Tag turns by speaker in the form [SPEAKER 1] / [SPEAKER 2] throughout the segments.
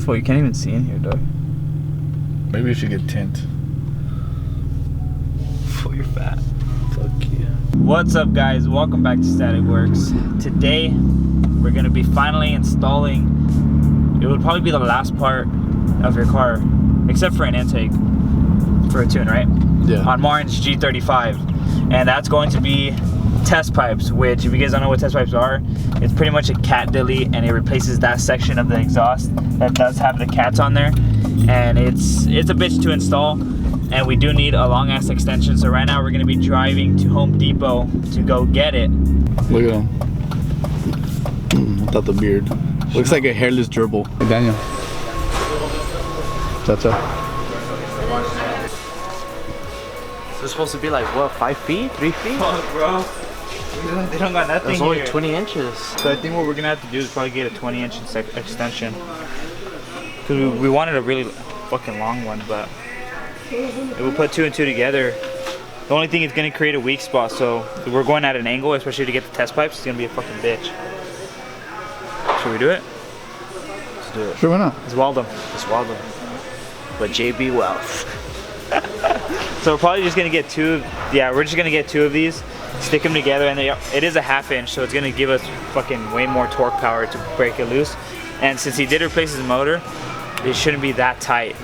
[SPEAKER 1] beautiful. You can't even see in here, dog.
[SPEAKER 2] Maybe we should get tint.
[SPEAKER 1] Oh, you're fat.
[SPEAKER 2] Fuck yeah.
[SPEAKER 1] What's up, guys? Welcome back to Static Works. Today, we're gonna be finally installing. It would probably be the last part of your car, except for an intake for a tune, right?
[SPEAKER 2] Yeah.
[SPEAKER 1] On Martin's G35, and that's going to be test pipes. Which, if you guys don't know what test pipes are, it's pretty much a cat delete, and it replaces that section of the exhaust that does have the cats on there, and it's a bitch to install. And we do need a long ass extension, so right now we're gonna be driving to Home Depot to go get it.
[SPEAKER 2] Look at him. Without the beard. Looks like a hairless gerbil. Hey, Daniel. Cha-cha.
[SPEAKER 3] So it's supposed to be like, what, 5 feet? 3 feet?
[SPEAKER 1] Oh, bro. They don't got nothing
[SPEAKER 3] It's only
[SPEAKER 1] here.
[SPEAKER 3] 20 inches.
[SPEAKER 1] So I think what we're gonna have to do is probably get a 20-inch extension. Cause we wanted a really fucking long one, but if we put two and two together, the only thing is gonna create a weak spot. So if we're going at an angle, especially to get the test pipes, it's gonna be a fucking bitch. Should we do it?
[SPEAKER 3] Let's do it.
[SPEAKER 2] Sure, why not?
[SPEAKER 1] Let's weld them.
[SPEAKER 3] Let's weld them. But JB Wealth.
[SPEAKER 1] So we're probably just gonna get two. Yeah, we're just gonna get two of these, stick them together, and it is a 1/2 inch, so it's gonna give us fucking way more torque power to break it loose. And since he did replace his motor, it shouldn't be that tight.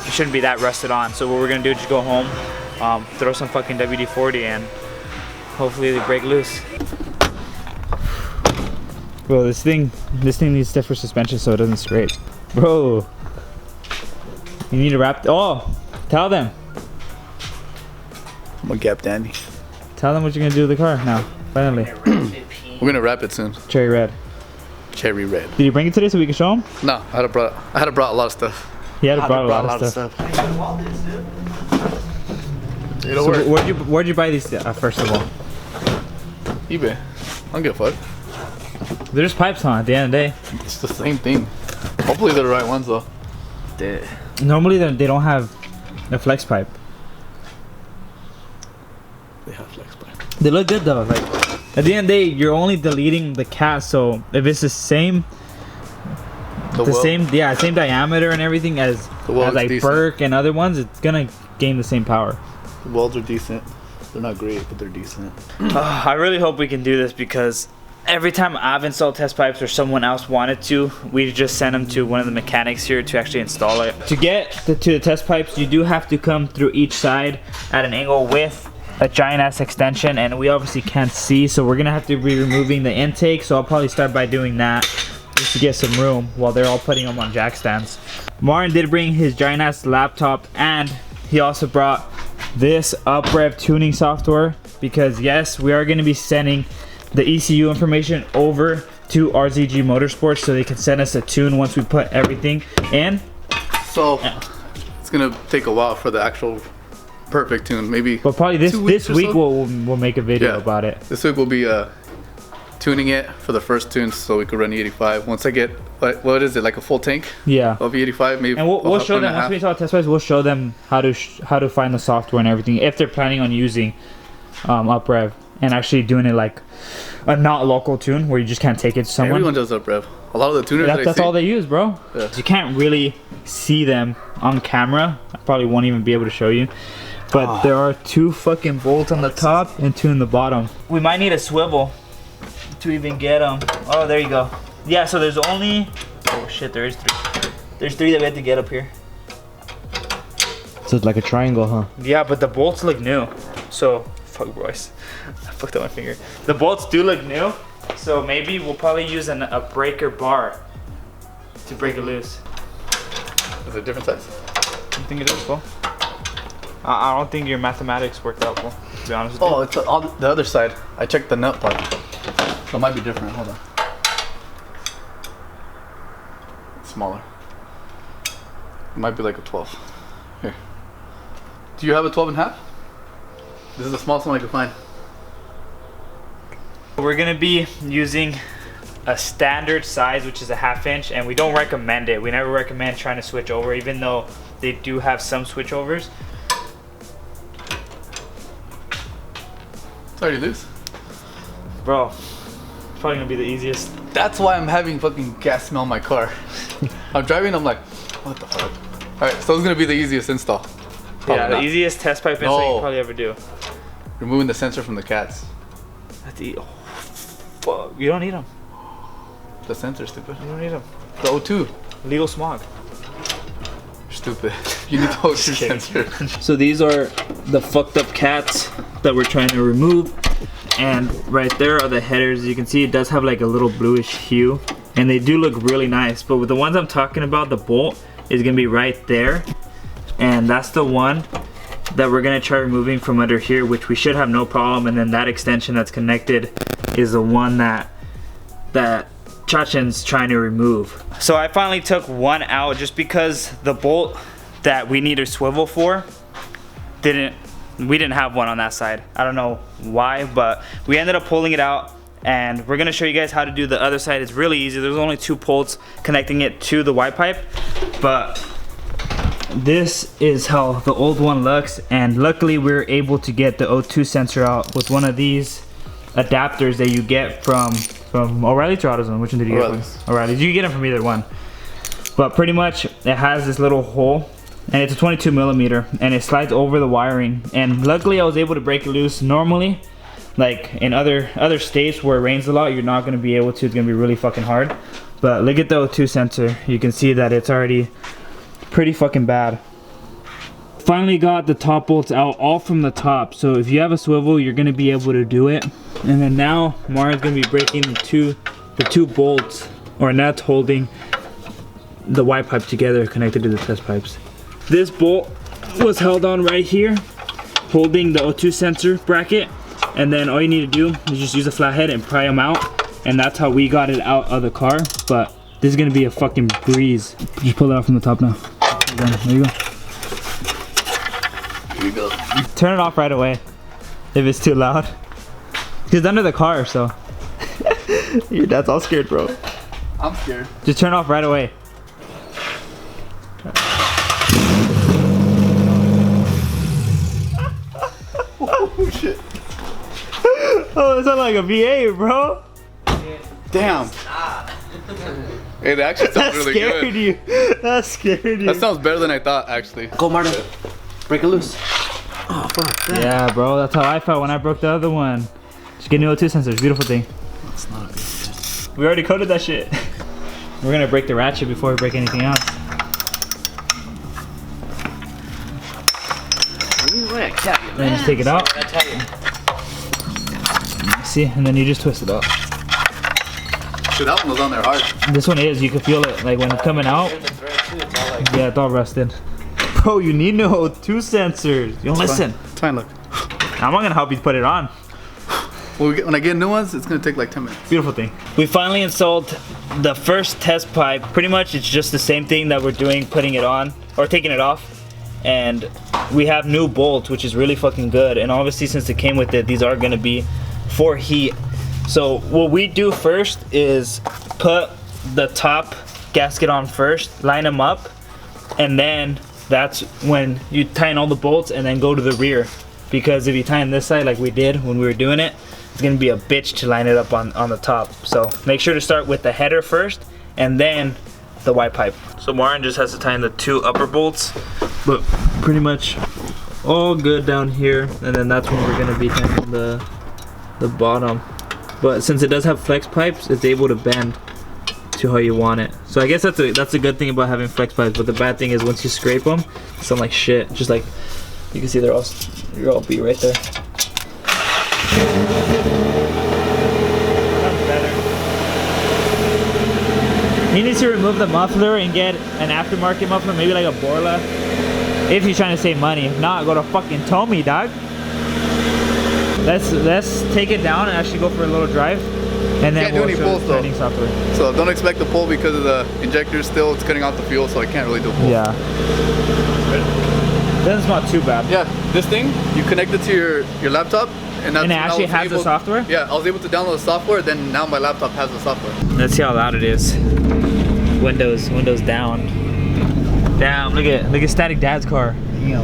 [SPEAKER 1] It shouldn't be that rusted on. So what we're gonna do is just go home, throw some fucking WD-40, and hopefully they break loose. Bro, this thing needs stiffer suspension so it doesn't scrape. Bro, you need to wrap. Oh, tell them.
[SPEAKER 2] I'm gonna gap Danny.
[SPEAKER 1] Tell them what you're gonna do with the car now. Finally,
[SPEAKER 2] We're gonna wrap it soon.
[SPEAKER 1] cherry red.
[SPEAKER 2] Cherry red.
[SPEAKER 1] Did you bring it today so we can show them?
[SPEAKER 2] No, I had to brought a lot of stuff.
[SPEAKER 1] He had brought a lot of stuff.
[SPEAKER 2] It'll
[SPEAKER 1] So
[SPEAKER 2] work.
[SPEAKER 1] where'd you buy these first of all?
[SPEAKER 2] eBay. I don't give a fuck.
[SPEAKER 1] They're just pipes, huh? At the end of the day.
[SPEAKER 2] It's the same thing. Hopefully they're the right ones though.
[SPEAKER 1] Normally they don't have a flex pipe.
[SPEAKER 2] They have flex pipe.
[SPEAKER 1] They look good though. Like at the end of the day, you're only deleting the cat. So if it's the same, same diameter and everything as like
[SPEAKER 2] decent.
[SPEAKER 1] Burke and other ones, it's gonna gain the same power.
[SPEAKER 2] The welds are decent. They're not great, but they're decent.
[SPEAKER 1] I really hope we can do this because every time I've installed test pipes or someone else wanted to, we just send them to one of the mechanics here to actually install it. To get to the test pipes, you do have to come through each side at an angle with a giant ass extension, and we obviously can't see, so we're gonna have to be removing the intake. So I'll probably start by doing that just to get some room while they're all putting them on jack stands. Martin did bring his giant ass laptop, and he also brought this UpRev tuning software because yes, we are going to be sending the ECU information over to RZG Motorsports so they can send us a tune once we put everything in.
[SPEAKER 2] So it's gonna take a while for the actual perfect tune. Maybe.
[SPEAKER 1] But probably this week
[SPEAKER 2] so?
[SPEAKER 1] we'll make a video about it.
[SPEAKER 2] This week we'll be tuning it for the first tune so we could run E85. Once I get what is it, like a full tank?
[SPEAKER 1] Yeah.
[SPEAKER 2] Of E85, maybe.
[SPEAKER 1] And we'll show them once we saw test pipes. We'll show them how to find the software and everything if they're planning on using UpRev and actually doing it like a not local tune where you just can't take it to someone.
[SPEAKER 2] Everyone does UpRev. A lot of the tuners
[SPEAKER 1] That's all they use, bro.
[SPEAKER 2] Yeah.
[SPEAKER 1] You can't really see them on camera. I probably won't even be able to show you. But there are two fucking bolts on the top and two in the bottom. We might need a swivel to even get them. Oh, there you go. Yeah, so there's only... Oh shit, there is 3. There's 3 that we have to get up here.
[SPEAKER 3] So it's like a triangle, huh?
[SPEAKER 1] Yeah, but the bolts look new. So, fuck Royce. I fucked up my finger. The bolts do look new. So maybe we'll probably use a breaker bar to break it loose.
[SPEAKER 2] Is it a different size?
[SPEAKER 1] You think it is, Paul? I don't think your mathematics worked out, Paul, to be honest with you.
[SPEAKER 2] Oh, it's on the other side. I checked the nut part. So it might be different. Hold on. It's smaller. It might be like a 12. Here. Do you have a 12.5? This is the smallest one I could find.
[SPEAKER 1] We're gonna be using a standard size, which is a 1/2 inch, and we don't recommend it. We never recommend trying to switch over, even though they do have some switchovers.
[SPEAKER 2] It's already loose.
[SPEAKER 1] Bro, Probably gonna be the easiest.
[SPEAKER 2] That's why I'm having fucking gas smell in my car. I'm driving, I'm like, what the fuck? Alright, so it's gonna be the easiest install. Probably
[SPEAKER 1] yeah, the
[SPEAKER 2] not.
[SPEAKER 1] easiest test pipe install you can probably ever do.
[SPEAKER 2] Removing the sensor from the cats.
[SPEAKER 1] That's the, oh, fuck. You don't need them.
[SPEAKER 2] The sensor, stupid.
[SPEAKER 1] You don't need them.
[SPEAKER 2] The O2.
[SPEAKER 1] Legal smog.
[SPEAKER 2] You're stupid. You need the O2 sensor.
[SPEAKER 1] So these are the fucked up cats that we're trying to remove. And right there are the headers. As you can see, it does have like a little bluish hue. And they do look really nice. But with the ones I'm talking about, the bolt is gonna be right there. And that's the one that we're gonna try removing from under here, which we should have no problem. And then that extension that's connected is the one that Chachin's trying to remove. So I finally took one out just because the bolt that we need a swivel for we didn't have one on that side. I don't know why, but we ended up pulling it out, and we're gonna show you guys how to do the other side. It's really easy. There's only 2 bolts connecting it to the Y pipe, but this is how the old one looks. And luckily we were able to get the O2 sensor out with one of these adapters that you get from O'Reilly's or AutoZone. Which one did you get from? O'Reilly's. You can get them from either one. But pretty much it has this little hole, and it's a 22 millimeter, and it slides over the wiring. And luckily I was able to break it loose. Normally, like in other states where it rains a lot, you're not gonna be able to. It's gonna be really fucking hard. But look at the O2 sensor. You can see that it's already pretty fucking bad. Finally got the top bolts out, all from the top. So if you have a swivel, you're gonna be able to do it. And then now Maria's gonna be breaking the two bolts or nuts holding the Y pipe together, connected to the test pipes. This bolt was held on right here, holding the O2 sensor bracket. And then all you need to do is just use a flathead and pry them out. And that's how we got it out of the car. But this is gonna be a fucking breeze. Just pull it out from the top now. There you go.
[SPEAKER 2] Here you go.
[SPEAKER 1] Turn it off right away if it's too loud. It's under the car, so. Your dad's all scared, bro.
[SPEAKER 2] I'm scared.
[SPEAKER 1] Just turn it off right away.
[SPEAKER 2] Oh shit.
[SPEAKER 1] Oh, it sounds like a VA, bro.
[SPEAKER 2] Damn. Hey, that actually sounds really
[SPEAKER 1] Scared
[SPEAKER 2] good.
[SPEAKER 1] you. That scared you.
[SPEAKER 2] That sounds better than I thought, actually.
[SPEAKER 3] Go, Martin. Break it loose. Oh, fuck.
[SPEAKER 1] Yeah, bro, that's how I felt when I broke the other one. Just get new O2 sensors, beautiful thing.
[SPEAKER 3] That's not a good thing.
[SPEAKER 1] We already coded that shit. We're gonna break the ratchet before we break anything else. Then just take it out. See, and then you just twist it up.
[SPEAKER 2] Dude, that one was on there hard.
[SPEAKER 1] This one is, you can feel it, like when it's coming out. Yeah, it's all rusted. Bro, you need no O2 sensors. You don't listen.
[SPEAKER 2] It's fine, look.
[SPEAKER 1] I'm not gonna help you put it on.
[SPEAKER 2] When I get new ones, it's gonna take like 10 minutes.
[SPEAKER 1] Beautiful thing. We finally installed the first test pipe. Pretty much it's just the same thing that we're doing, putting it on, or taking it off. And we have new bolts, which is really fucking good. And obviously since it came with it, these are gonna be for heat. So what we do first is put the top gasket on first, line them up, and then that's when you tighten all the bolts and then go to the rear. Because if you tighten this side like we did when we were doing it, it's gonna be a bitch to line it up on the top. So make sure to start with the header first and then the Y pipe. So Warren just has to tighten the 2 upper bolts, but pretty much all good down here. And then that's when we're gonna be tightening the bottom. But since it does have flex pipes, it's able to bend to how you want it. So I guess that's a good thing about having flex pipes. But the bad thing is once you scrape them, they sound like shit. Just like you can see, you're all beat right there. You need to remove the muffler and get an aftermarket muffler, maybe like a Borla, if you're trying to save money. If not, go to fucking Tommy, dog. Let's take it down and actually go for a little drive, and then we'll show the training software.
[SPEAKER 2] So don't expect to pull because of the injector still. It's cutting out the fuel, so I can't really do a pull.
[SPEAKER 1] Yeah. That's not too bad.
[SPEAKER 2] Yeah, this thing you connect it to your laptop, and that's
[SPEAKER 1] And it actually has the software?
[SPEAKER 2] Yeah, I was able to download the software. Then now my laptop has the software.
[SPEAKER 1] Let's see how loud it is. Windows down. Damn, look at Static Dad's car.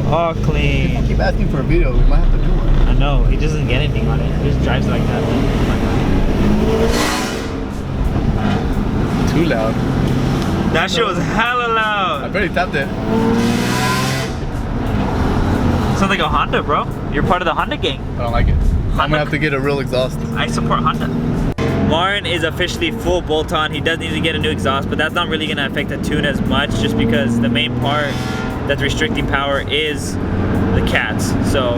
[SPEAKER 1] All clean.
[SPEAKER 2] People keep asking for a video. We might have to do one.
[SPEAKER 1] I know, he doesn't get anything on it. He just drives like that.
[SPEAKER 2] too loud.
[SPEAKER 1] That shit was hella
[SPEAKER 2] I
[SPEAKER 1] loud.
[SPEAKER 2] barely tapped it.
[SPEAKER 1] Sounds like a Honda, bro. You're part of the Honda gang.
[SPEAKER 2] I don't like it. I'm gonna have to get a real exhaust.
[SPEAKER 1] I support Honda. Martin is officially full bolt-on. He does need to get a new exhaust, but that's not really gonna affect the tune as much, just because the main part that's restricting power is the cats. So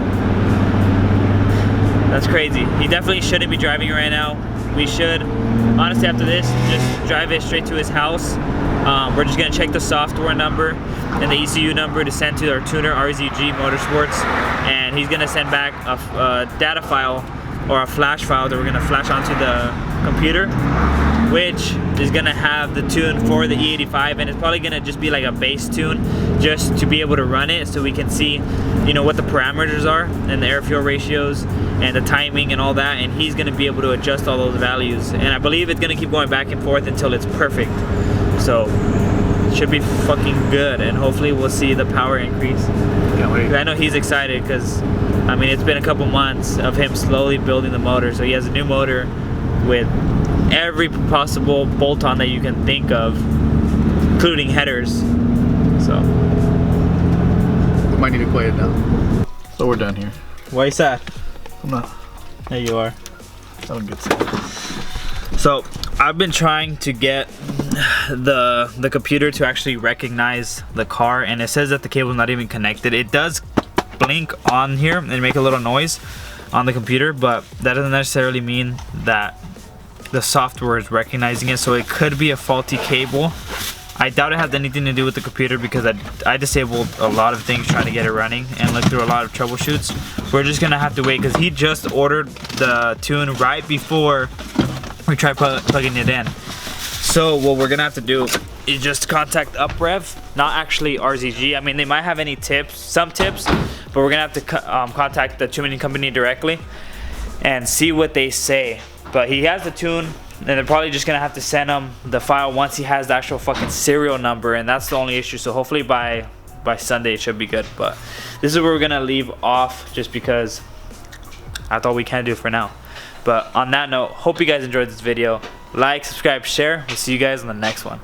[SPEAKER 1] that's crazy. He definitely shouldn't be driving it right now. We should, honestly, after this, just drive it straight to his house. We're just gonna check the software number and the ECU number to send to our tuner, RZG Motorsports, and he's gonna send back a data file or a flash file that we're gonna flash onto the computer, which is gonna have the tune for the E85, and it's probably gonna just be like a base tune just to be able to run it, so we can see, you know, what the parameters are and the air fuel ratios and the timing and all that, and he's gonna be able to adjust all those values, and I believe it's gonna keep going back and forth until it's perfect. So it should be fucking good, and hopefully we'll see the power increase.
[SPEAKER 2] Can't wait.
[SPEAKER 1] I know he's excited because, I mean, it's been a couple months of him slowly building the motor. So he has a new motor with every possible bolt-on that you can think of, including headers. So
[SPEAKER 2] We might need to quiet down. So we're done here.
[SPEAKER 1] why is that?
[SPEAKER 2] I'm not.
[SPEAKER 1] There you are.
[SPEAKER 2] I don't get sick.
[SPEAKER 1] So I've been trying to get the computer to actually recognize the car, and it says that the cable's not even connected. It does blink on here and make a little noise on the computer, but that doesn't necessarily mean that the software is recognizing it. So it could be a faulty cable. I doubt it has anything to do with the computer, because I disabled a lot of things trying to get it running and looked through a lot of troubleshoots. We're just gonna have to wait, because he just ordered the tune right before we try plugging it in. So what we're gonna have to do is just contact UpRev, not actually RZG. I mean, they might have any tips, some tips, but we're gonna have to contact the tuning company directly and see what they say. But he has the tune, and they're probably just gonna have to send him the file once he has the actual fucking serial number, and that's the only issue. So hopefully by Sunday it should be good. But this is where we're gonna leave off, just because that's all we can do for now. But on that note, hope you guys enjoyed this video. Like, subscribe, share. We'll see you guys in the next one.